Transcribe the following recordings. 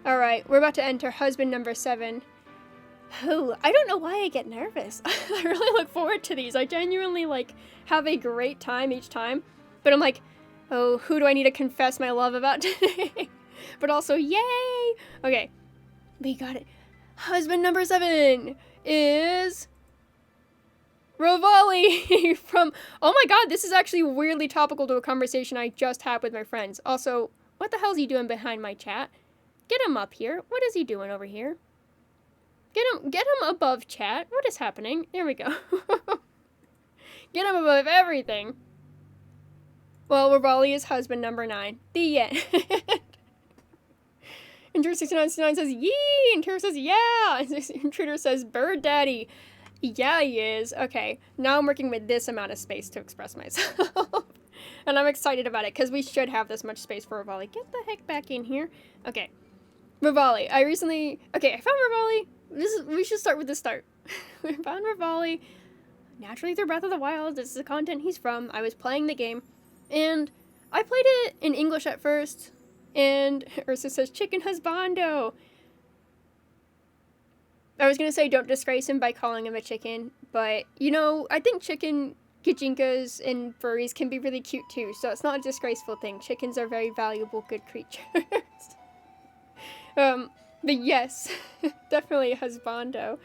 Alright, we're about to enter husband number 7. Oh, I don't know why I get nervous. I really look forward to these. I genuinely, like, have a great time each time. But I'm like, oh, who do I need to confess my love about today? But also, yay! Okay, we got it. Husband number 7 is... Revali from... Oh my god, this is actually weirdly topical to a conversation I just had with my friends. Also, what the hell is he doing behind my chat? Get him up here. What is he doing over here? Get him above chat. What is happening? There we go. Get him above everything. Well, Revali is husband number 9. The end. Intruder 6969 says, yee! Intruder says, yeah! Intruder says, bird daddy. Yeah, he is. Okay, now I'm working with this amount of space to express myself. And I'm excited about it, because we should have this much space for Revali. Get the heck back in here. Okay. Revali. I found Revali. We should start with the start. We found Revali naturally through Breath of the Wild. This is the content he's from. I was playing the game, and I played it in English at first, and Ursa says, chicken husbando. I was gonna say don't disgrace him by calling him a chicken, but, you know, I think chicken gijinkas and furries can be really cute too, so it's not a disgraceful thing. Chickens are very valuable, good creatures. But yes, definitely a husbando.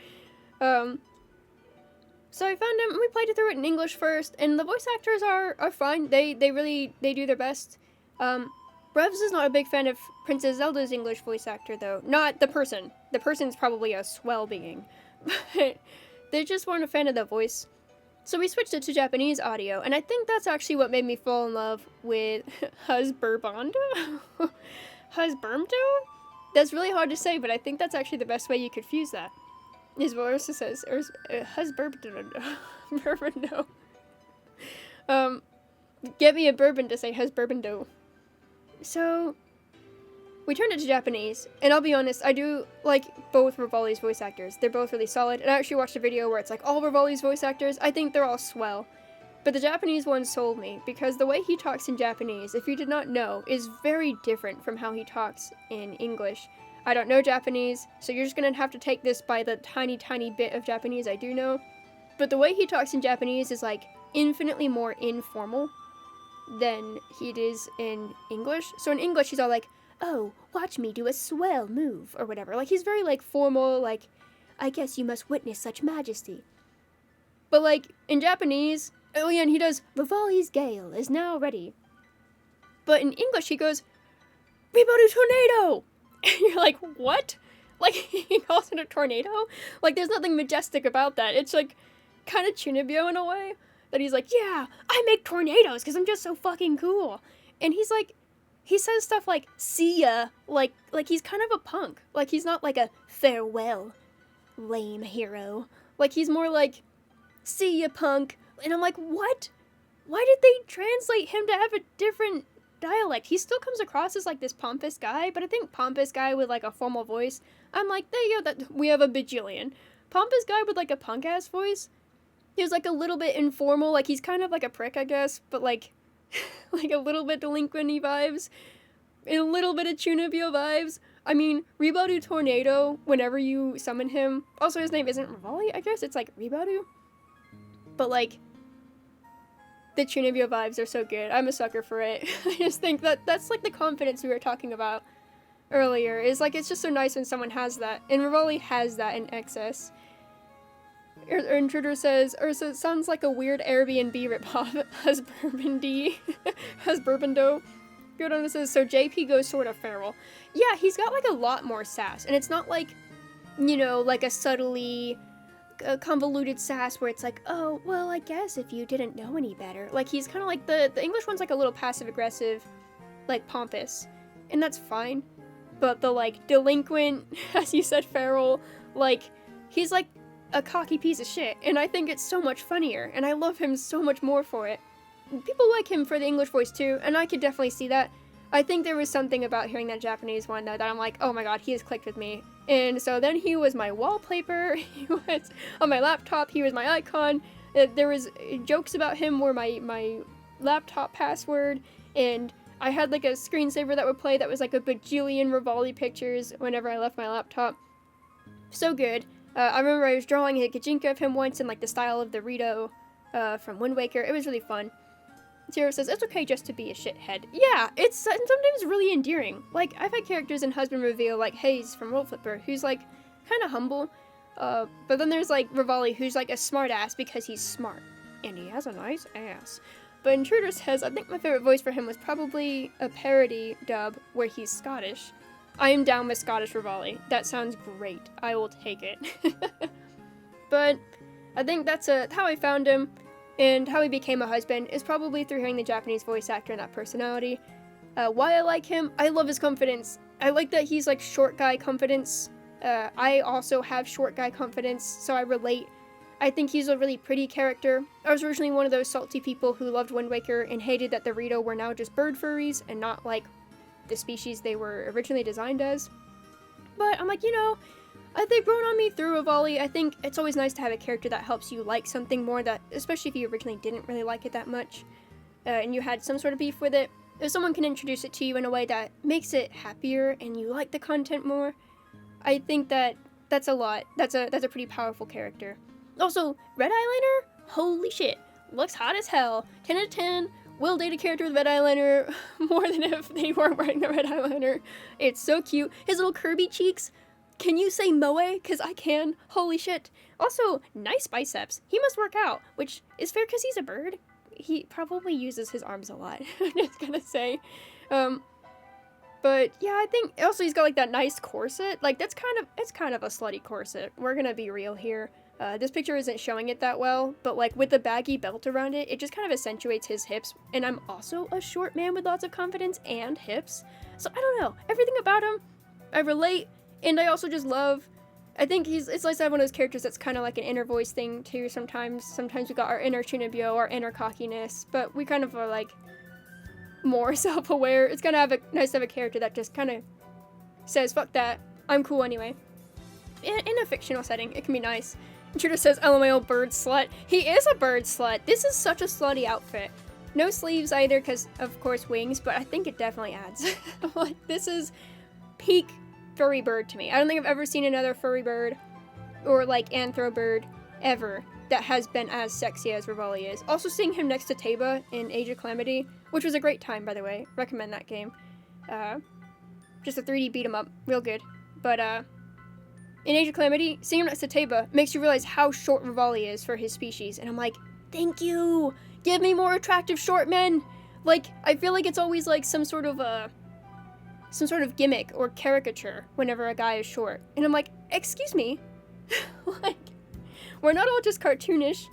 So I found him, we played it through it in English first, and the voice actors are fine. They do their best. Revs is not a big fan of Princess Zelda's English voice actor, though. Not the person. The person's probably a swell being. But they just weren't a fan of the voice. So we switched it to Japanese audio, and I think that's actually what made me fall in love with husbando? Husbermdo? That's really hard to say, but I think that's actually the best way you could fuse that. Is what Ursa says. Husbourbando. Get me a bourbon to say husbourbando. So, we turned it to Japanese, and I'll be honest, I do like both Revali's voice actors. They're both really solid, and I actually watched a video where it's like all Revali's voice actors. I think they're all swell. But the Japanese one sold me, because the way he talks in Japanese, if you did not know, is very different from how he talks in English. I don't know Japanese, so you're just gonna have to take this by the tiny, tiny bit of Japanese I do know. But the way he talks in Japanese is, like, infinitely more informal than it is in English. So in English, he's all like, oh, watch me do a swell move, or whatever. Like, he's very, like, formal, like, I guess you must witness such majesty. But, like, in Japanese... Oh yeah, and he does, Revali's gale is now ready. But in English, he goes, Reboot tornado! And you're like, what? Like, he calls it a tornado? Like, there's nothing majestic about that. It's, like, kind of Chunibyo in a way. That he's like, yeah, I make tornadoes because I'm just so fucking cool. And he's like, he says stuff like, see ya. Like he's kind of a punk. Like, he's not like a farewell, lame hero. Like, he's more like, see ya, punk. And I'm like, what? Why did they translate him to have a different dialect? He still comes across as, like, this pompous guy, but I think pompous guy with, like, a formal voice, I'm like, there you go, we have a bajillion. Pompous guy with, like, a punk-ass voice, he was, like, a little bit informal, like, he's kind of like a prick, I guess, but, like, like, a little bit delinquent-y vibes, and a little bit of Chunibyo vibes. I mean, Reboot Tornado, whenever you summon him, also his name isn't Revali, I guess, it's, like, Reboot, but, like, the Chunibyo vibes are so good. I'm a sucker for it. I just think that's like the confidence we were talking about earlier. Is like, it's just so nice when someone has that. And Revali has that in excess. Intruder says, Ursa sounds like a weird Airbnb ripoff. Husbourbando. Husbourbando. Godona says, so JP goes sort of feral. Yeah, he's got like a lot more sass. And it's not like, you know, like a subtly... convoluted sass where it's like, oh, well, I guess if you didn't know any better. Like, he's kind of like, the English one's like a little passive-aggressive, like, pompous. And that's fine. But the, like, delinquent, as you said, feral, like, he's like a cocky piece of shit. And I think it's so much funnier. And I love him so much more for it. People like him for the English voice, too. And I could definitely see that. I think there was something about hearing that Japanese one, though, that I'm like, oh my god, he has clicked with me. And so then he was my wallpaper, he was on my laptop, he was my icon. There was jokes about him were my laptop password, and I had like a screensaver that would play that was like a bajillion Revali pictures whenever I left my laptop. So good. I remember I was drawing a Gajinka of him once in like the style of the Rito from Wind Waker. It was really fun. Tira says, it's okay just to be a shithead. Yeah, it's sometimes really endearing. Like, I've had characters in Husband Reveal, like Hayes from World Flipper, who's like kind of humble. But then there's like Revali, who's like a smart ass because he's smart. And he has a nice ass. But Intruder says, I think my favorite voice for him was probably a parody dub where he's Scottish. I am down with Scottish Revali. That sounds great. I will take it. But I think that's how I found him, and how he became a husband is probably through hearing the Japanese voice actor and that personality. Why I like him, I love his confidence. I like that he's like short guy confidence. I also have short guy confidence, so I relate. I think he's a really pretty character. I was originally one of those salty people who loved Wind Waker and hated that the Rito were now just bird furries and not like the species they were originally designed as. But I'm like, you know, they've grown on me through Revali. I think it's always nice to have a character that helps you like something more, that, especially if you originally didn't really like it that much, and you had some sort of beef with it. If someone can introduce it to you in a way that makes it happier and you like the content more, I think that's a lot. That's a pretty powerful character. Also, red eyeliner? Holy shit. Looks hot as hell. 10 out of 10. Will date a character with red eyeliner more than if they weren't wearing the red eyeliner. It's so cute. His little Kirby cheeks. Can you say moe? Because I can. Holy shit. Also, nice biceps. He must work out, which is fair because he's a bird. He probably uses his arms a lot. I'm just gonna say. But yeah, I think also he's got like that nice corset. Like it's kind of a slutty corset. We're gonna be real here. This picture isn't showing it that well, but like with the baggy belt around it, it just kind of accentuates his hips. And I'm also a short man with lots of confidence and hips. So I don't know, everything about him, I relate, and I also just love. I think it's nice to have one of those characters that's kind of like an inner voice thing too sometimes. Sometimes we got our inner Chunibyo, our inner cockiness, but we kind of are like more self-aware. It's kind of nice to have a character that just kind of says, fuck that, I'm cool anyway. In a fictional setting, it can be nice. Intruder says, LMAO bird slut. He is a bird slut. This is such a slutty outfit. No sleeves either, because of course wings, but I think it definitely adds. Like, this is peak furry bird to me. I don't think I've ever seen another furry bird, or like anthro bird, ever, that has been as sexy as Revali is. Also seeing him next to Taba in Age of Calamity, which was a great time, by the way. Recommend that game. Just a 3D beat 'em up. Real good. But, in Age of Calamity, seeing him next to Taba makes you realize how short Revali is for his species. And I'm like, thank you! Give me more attractive short men! Like, I feel like it's always like some sort of gimmick or caricature whenever a guy is short. And I'm like, excuse me? Like, we're not all just cartoonish.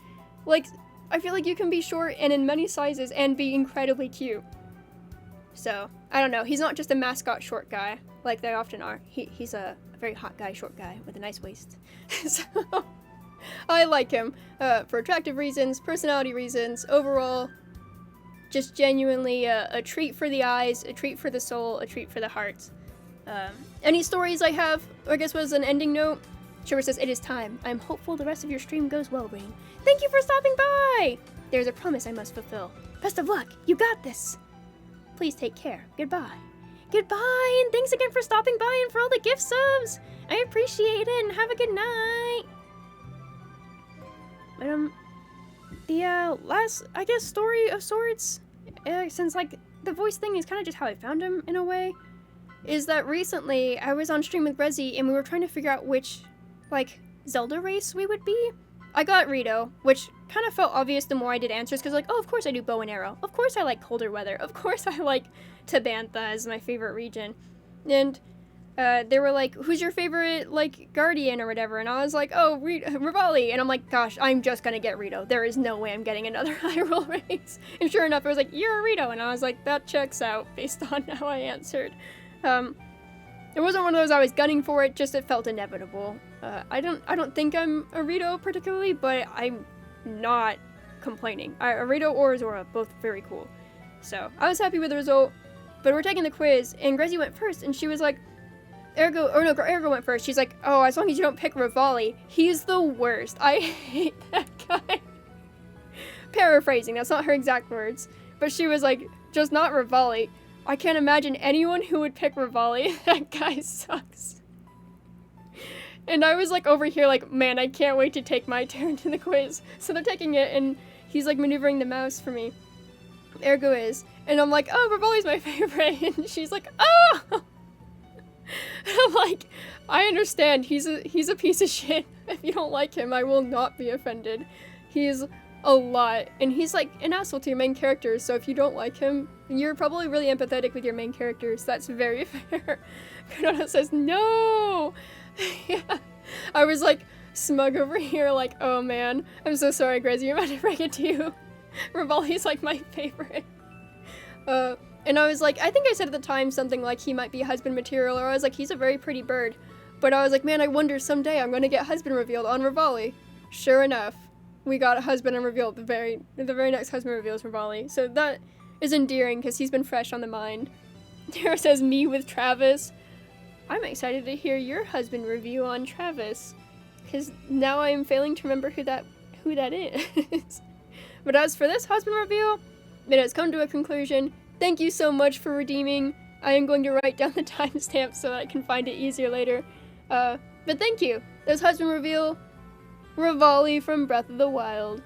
Like, I feel like you can be short and in many sizes and be incredibly cute. So, I don't know. He's not just a mascot short guy, like they often are. He's a very hot guy, short guy, with a nice waist. So, I like him for attractive reasons, personality reasons, overall, just genuinely a treat for the eyes, a treat for the soul, a treat for the heart. Any stories I have, or I guess was an ending note? Shiver says, it is time. I'm hopeful the rest of your stream goes well, Rain. Thank you for stopping by! There's a promise I must fulfill. Best of luck. You got this. Please take care. Goodbye. Goodbye, and thanks again for stopping by and for all the gift subs. I appreciate it, and have a good night. The last, I guess, story of sorts, since like the voice thing is kind of just how I found him in a way, is that recently I was on stream with Rezi and we were trying to figure out which like Zelda race we would be. I got Rito, which kind of felt obvious the more I did answers, because like, oh, of course I do bow and arrow. Of course I like colder weather. Of course I like Tabantha as my favorite region. And they were like, who's your favorite, like, guardian or whatever? And I was like, oh, Revali. And I'm like, gosh, I'm just gonna get Rito. There is no way I'm getting another high roll race. And sure enough, it was like, you're a Rito. And I was like, that checks out based on how I answered. It wasn't one of those I was gunning for it, just it felt inevitable. I don't think I'm a Rito particularly, but I'm not complaining. A Rito or a Zora, both very cool. So I was happy with the result, but we're taking the quiz, and Grezi went first, and she was like, Ergo went first. She's like, oh, as long as you don't pick Revali, he's the worst. I hate that guy. Paraphrasing, that's not her exact words, but she was like, just not Revali. I can't imagine anyone who would pick Revali. That guy sucks. And I was like over here like, man, I can't wait to take my turn to the quiz. So they're taking it and he's like maneuvering the mouse for me. Ergo is. And I'm like, oh, Revali's my favorite. And she's like, oh! I'm like, I understand. He's a piece of shit. If you don't like him, I will not be offended. He's a lot. And he's like an asshole to your main characters. So if you don't like him, you're probably really empathetic with your main characters. That's very fair. Corona says, no! Yeah. I was like smug over here like, oh man, I'm so sorry, Gracie, you're about to break it to you. Revali's like my favorite. And I was like, I think I said at the time something like he might be husband material, or I was like, he's a very pretty bird. But I was like, man, I wonder someday I'm gonna get husband revealed on Revali. Sure enough, we got a husband and revealed. The very next husband reveal is Revali. So that is endearing because he's been fresh on the mind. Tara says, me with Travis. I'm excited to hear your husband review on Travis, because now I'm failing to remember who that is. But as for this husband reveal, it has come to a conclusion. Thank you so much for redeeming. I am going to write down the timestamp so that I can find it easier later. But thank you. This husband reveal, Revali from Breath of the Wild.